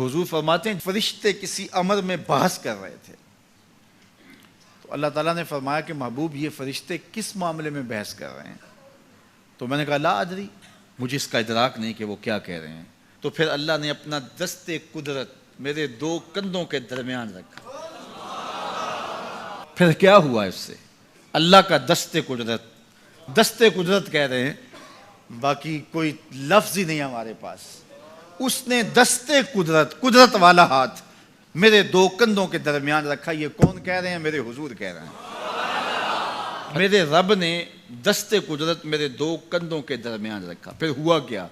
हुजूर फरमाते हैं फरिश्ते किसी अमर में बहस कर रहे थे, तो अल्लाह ताला ने फरमाया कि महबूब ये फरिश्ते किस मामले में बहस कर रहे हैं? तो मैंने कहा ला अदरी, मुझे इसका इदराक नहीं कि वो क्या कह रहे हैं। तो फिर अल्लाह ने अपना दस्ते कुदरत मेरे दो कंधों के दरमियान रखा। फिर क्या हुआ इससे? अल्लाह का दस्ते कुदरत कह रहे हैं, बाकी कोई लफ्ज ही नहीं हमारे पास। उसने दस्ते कुदरत वाला हाथ मेरे दो कंधों के दरमियान रखा। ये कौन कह रहे हैं? मेरे हुजूर कह रहे हैं। मेरे रब ने दस्ते कुदरत मेरे दो कंधों के दरमियान रखा। फिर हुआ क्या?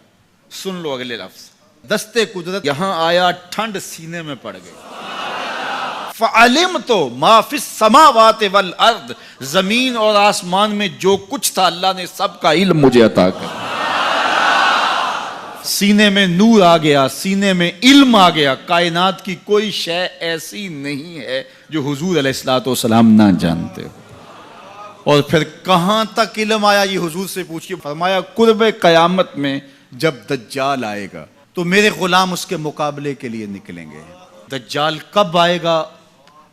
सुन लो अगले लफ्ज। दस्ते कुदरत यहां आया, ठंड सीने में पड़ गई। फ़अलिम तो माफिस समावात वल अर्द, जमीन और आसमान में जो कुछ था अल्लाह ने सबका इल्म मुझे अता कर। सीने में नूर आ गया, सीने में इल्म आ गया। कायनात की कोई शय ऐसी नहीं है जो हुजूर अलैहिस्सलातु वस्सलाम ना जानते हो। और फिर कहां तक इल्म आया ये हुजूर से पूछिए। फरमाया कुर्बे कयामत में जब दज्जाल आएगा तो मेरे गुलाम उसके मुकाबले के लिए निकलेंगे। दज्जाल कब आएगा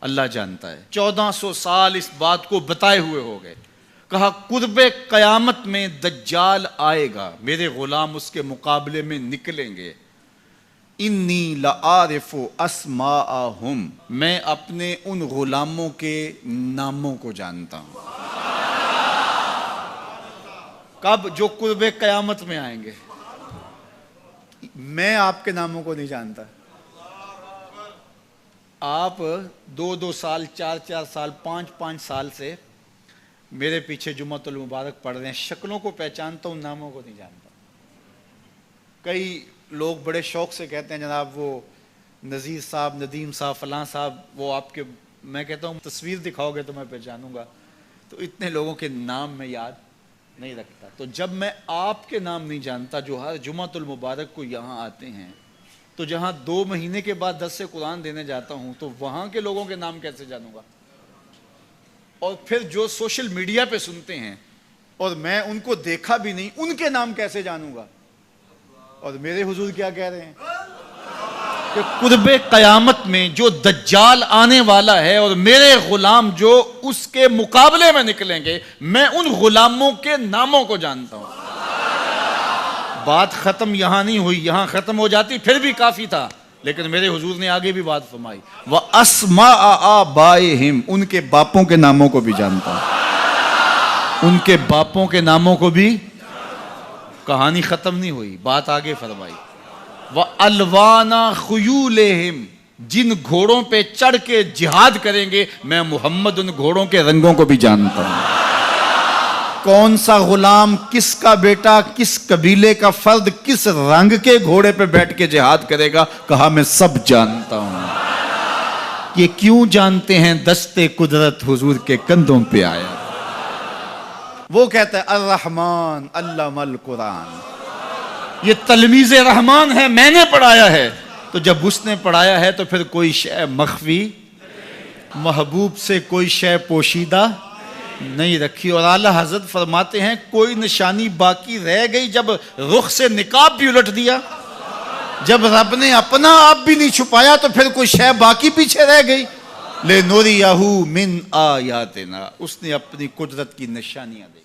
अल्लाह जानता है। 1400 साल इस बात को बताए हुए हो गए। कहा कुर्बे कयामत में दज्जाल आएगा, मेरे गुलाम उसके मुकाबले में निकलेंगे। इन्नी लआरिफु अस्माअहुम, मैं अपने उन गुलामों के नामों को जानता हूं। कब? जो कुर्बे कयामत में आएंगे। मैं आपके नामों को नहीं जानता। आप 2-2 साल, 4-4 साल, 5-5 साल से मेरे पीछे जुम्मतुल मुबारक पढ़ रहे हैं। शक्लों को पहचानता हूं, नामों को नहीं जानता। कई लोग बड़े शौक से कहते हैं जनाब वो नज़ीर साहब, नदीम साहब, फलां साहब, वो आपके, मैं कहता हूं तस्वीर दिखाओगे तो मैं पहचानूंगा। तो इतने लोगों के नाम मैं याद नहीं रखता। तो जब मैं आपके नाम नहीं जानता जो हर जुम्मतुल मुबारक को यहाँ आते हैं, तो जहां 2 महीने के बाद 10 से कुरान देने जाता हूं तो वहां के लोगों के नाम कैसे जानूंगा? और फिर जो सोशल मीडिया पे सुनते हैं और मैं उनको देखा भी नहीं, उनके नाम कैसे जानूंगा? और मेरे हुजूर क्या कह रहे हैं कि कुर्बे कयामत में जो दज्जाल आने वाला है और मेरे गुलाम जो उसके मुकाबले में निकलेंगे, मैं उन गुलामों के नामों को जानता हूं। बात खत्म यहां नहीं हुई, यहां खत्म हो जाती फिर भी काफी था, लेकिन मेरे हुजूर ने आगे भी बात फरमाई। व अस्मा आबाइहिम, उनके बापों के नामों को भी जानता हूं। उनके बापों के नामों को भी। कहानी खत्म नहीं हुई, बात आगे फरमाई। व अलवाना खुयूलेहिम, जिन घोड़ों पे चढ़ के जिहाद करेंगे मैं मोहम्मद उन घोड़ों के रंगों को भी जानता हूं। कौन सा गुलाम, किसका बेटा, किस कबीले का फर्द किस रंग के घोड़े पे बैठ के जिहाद करेगा, कहा मैं सब जानता हूं। ये क्यों जानते हैं? दस्ते कुदरत हुजूर के कंधों पे आया। वो कहता है अर्रहमान अल्लमल कुरान, ये तलमीज़े रहमान है, मैंने पढ़ाया है। तो जब उसने पढ़ाया है तो फिर कोई शय मख्फी, महबूब से कोई शय पोशीदा नहीं रखी। और आला हजरत फरमाते हैं कोई निशानी बाकी रह गई जब रुख से निकाब भी उलट दिया, जब रब ने अपना आप भी नहीं छुपाया तो फिर कोई शय बाकी पीछे रह गई। ले नूरियहू मिन आयातिना, उसने अपनी कुदरत की निशानियां दी।